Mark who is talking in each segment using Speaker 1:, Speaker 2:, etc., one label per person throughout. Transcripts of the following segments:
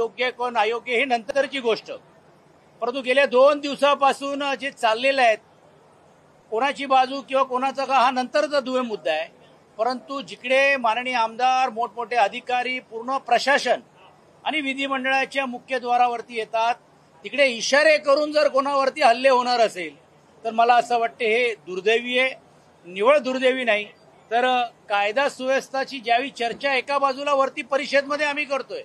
Speaker 1: योग्य कोण अयोग्य हे नंतरची गोष्ट, परंतु गेल्या 2 दिवसापासून जे चाललेलं आहे कोणाची बाजू किंवा कोणाचा का हा नंतरचा दुय्यम मुद्दा आहे, परंतु जिकडे माननीय आमदार, मोठमोठे अधिकारी, पूर्ण प्रशासन आणि विधिमंडळाच्या मुख्यद्वारावरती येतात, तिकडे इशारे करून जर कोणावरती हल्ले होणार असेल तर मला असं वाटते हे दुर्दैवी आहे. निवळ दुर्दैवी नाही तर कायदा सुव्यवस्थाची ज्यावेळी चर्चा एका बाजूला वरती परिषदेमध्ये आम्ही करतोय,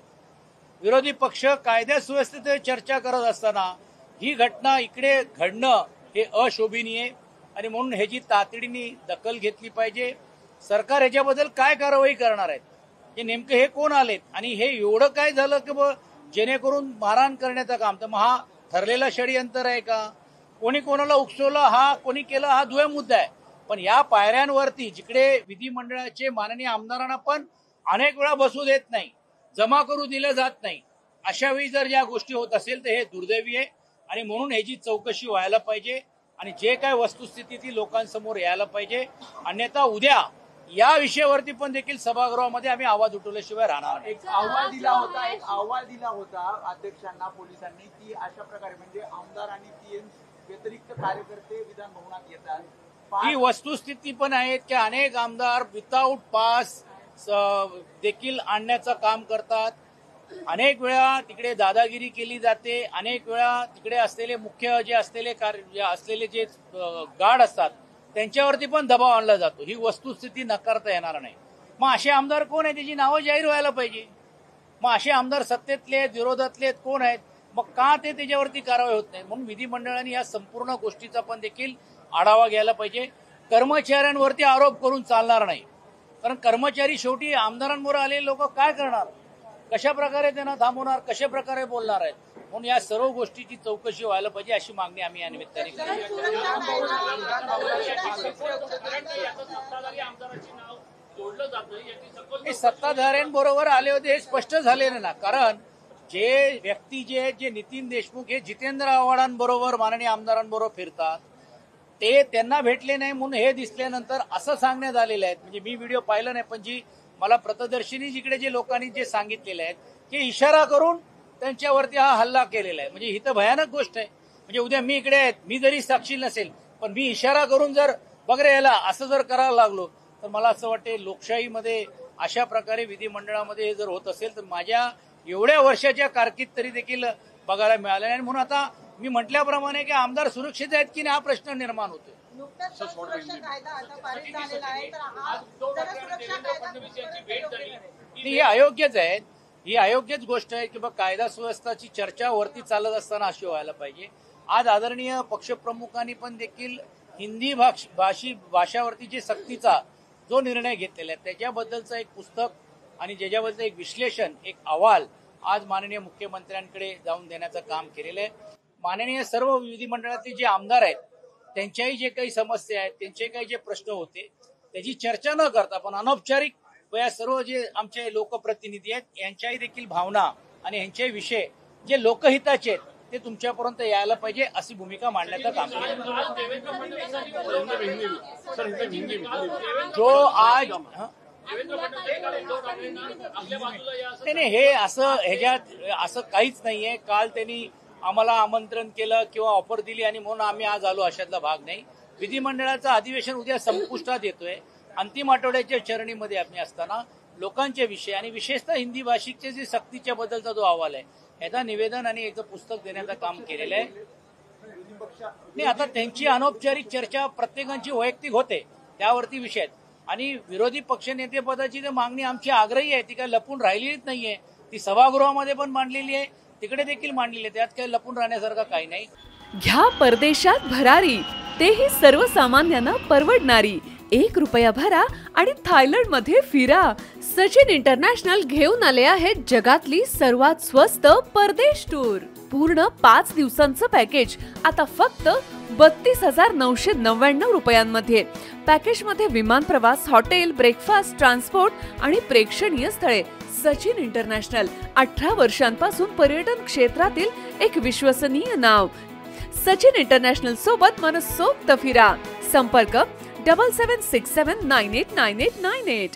Speaker 1: विरोधी पक्ष कायदा सुव्यवस्थेत चर्चा करत असताना ही घटना इकडे घडणं हे अशोभनीय आणि म्हणून ह्याची तातडीने दखल घेतली पाहिजे. सरकार ह्याच्याबद्दल काय कारवाई करणार आहेत, हे नेमकं हे कोण आलेत आणि हे एवढं काय झालं की जेणेकरून मारहाण करण्याचं काम, तर हा ठरलेला षडयंत्र आहे का, कोणी कोणाला उकसवलं, हा कोणी केलं, हा दुय्यम मुद्दा आहे. पण या पायऱ्यांवरती जिकडे विधिमंडळाचे माननीय आमदारांना पण अनेक वेळा बसू देत नाही, जमा करू दिलं जात नाही, अशा वेळी जर या गोष्टी होत असेल तर हे दुर्दैवी आहे आणि म्हणून ह्याची चौकशी व्हायला पाहिजे आणि जे काय वस्तुस्थिती ती लोकांसमोर यायला पाहिजे. अन्यथा उद्या या विषयावरती पण देखील सभागृहामध्ये आम्ही आवाज उठवल्याशिवाय राहणार नाही.
Speaker 2: एक अहवाल दिला होता अध्यक्षांना पोलिसांनी की अशा प्रकारे म्हणजे आमदार आणि पीएम व्यतिरिक्त कार्यकर्ते विधान भवनात येतात.
Speaker 1: ही वस्तुस्थिती पण आहे की अनेक आमदार विदाऊट पास देखील आणण्याचं काम करतात. अनेक वेळा तिकडे दादागिरी केली जाते, अनेक वेळा तिकडे असलेले मुख्य जे असलेले जे गार्ड असतात त्यांच्यावरती पण दबाव आणला जातो. ही वस्तुस्थिती नकारता येणार नाही. मग असे आमदार कोण आहेत, त्याची नावं जाहीर व्हायला पाहिजे. मग असे आमदार सत्तेतले आहेत, विरोधातले आहेत, कोण आहेत, मग का ते त्याच्यावरती कारवाई होत नाही. म्हणून विधिमंडळाने या संपूर्ण गोष्टीचा पण देखील आढावा घ्यायला पाहिजे. कर्मचाऱ्यांवरती आरोप करून चालणार नाही, कारण कर्मचारी शेवटी आमदारांवर आलेले लोक काय करणार, कशा प्रकारे त्यांना थांबवणार, कशा प्रकारे बोलणार आहेत. म्हणून या सर्व गोष्टीची चौकशी व्हायला पाहिजे अशी मागणी आम्ही या निमित्ताने हे सत्ताधाऱ्यांबरोबर आले होते हे स्पष्ट झालेलं ना, कारण जे व्यक्ती जे नितीन देशमुख हे जितेंद्र आव्हाडांबरोबर माननीय आमदारांबरोबर फिरतात ते त्यांना भेटले नाही म्हणून हे दिसल्यानंतर असं सांगण्यात आलेलं आहे. म्हणजे मी व्हिडिओ पाहिलं नाही, पण जी मला प्रत्यदर्शनी जिकडे जे लोकांनी जे सांगितलेले आहेत की इशारा करून त्यांच्यावरती हा हल्ला केलेला आहे. म्हणजे ही तर भयानक गोष्ट आहे. म्हणजे उद्या मी इकडे आहे, मी जरी साक्षी नसेल पण मी इशारा करून जर वगैरे याला असं जर करायला लागलो तर मला असं वाटते लोकशाहीमध्ये अशा प्रकारे विधिमंडळामध्ये हे जर होत असेल तर माझ्या एवढ्या वर्षाच्या कारकीर्दीत तरी देखील बघायला मिळालं नाही. म्हणून आता मी म्हटल्याप्रमाणे की आमदार सुरक्षित आहेत की नाही हा प्रश्न निर्माण होतोय. ही अयोग्यच आहे, ही अयोग्यच गोष्ट आहे की कायदा सुव्यवस्थाची चर्चा वरती चालत असताना अशी व्हायला पाहिजे. आज आदरणीय पक्षप्रमुखांनी पण देखील हिंदी भाषावरती जे सक्तीचा जो निर्णय घेतलेला आहे त्याच्याबद्दलचं एक पुस्तक आणि ज्याच्याबद्दल एक विश्लेषण, एक अहवाल आज माननीय मुख्यमंत्र्यांकडे जाऊन देण्याचं काम केलेलं आहे. माननीय सर्व विधिमंडळातले जे आमदार आहेत त्यांच्याही जे काही समस्या आहेत, त्यांचे काही जे प्रश्न होते त्याची चर्चा न करता पण अनौपचारिक या सर्व जे आमचे लोकप्रतिनिधी आहेत यांच्याही देखील भावना आणि यांचे विषय जे लोकहिताचे आहेत ते तुमच्यापर्यंत यायला पाहिजे अशी भूमिका मांडण्याचं काम जो आज त्याने हे असं ह्याच्यात असं काहीच नाहीये. काल त्यांनी आम्हाला आमंत्रण केलं किंवा ऑफर दिली आणि म्हणून आम्ही आज आलो अशातला भाग नाही. विधिमंडळाचं अधिवेशन उद्या संपुष्टात येतोय. अंतिम आठवड्याच्या चरणीमध्ये आम्ही असताना लोकांचे विषय आणि विशेषतः हिंदी भाषिकचे जे सक्तीच्या बद्दलचा जो अहवाल आहे याचा निवेदन आणि एक पुस्तक देण्याचं काम केलेलं आहे. नाही आता त्यांची अनौपचारिक चर्चा प्रत्येकाची वैयक्तिक होते त्यावरती विषय आहेत आणि विरोधी पक्षनेतेपदाची जी मागणी आमची आग्रही आहे ती काही लपून राहिलीच नाहीये. ती सभागृहामध्ये पण मांडलेली आहे, तिकडे देखील मांडलेली आहे. त्यात काही लपून राहण्यासारखं काही नाही.
Speaker 3: घ्या परदेशात भरारी, तेही सर्वसामान्यांना परवडणारी. 1 रुपया भरा आणि थायलंड मध्ये फिरा. सचिन इंटरनॅशनल घेऊन आले आहेत जगातली सर्वात स्वस्त परदेश टूर. पूर्ण 5 दिवसांचं पॅकेज आता फक्त 32,999 रुपयांमध्ये. पॅकेज मध्ये विमान प्रवास, हॉटेल, ब्रेकफास्ट, ट्रान्सपोर्ट आणि प्रेक्षणीय स्थळे. सचिन इंटरनॅशनल 18 वर्षांपासून पर्यटन क्षेत्रातील एक विश्वसनीय नाव. सचिन इंटरनॅशनल सोबत मनसोक्त फिरा. संपर्क 7767989898.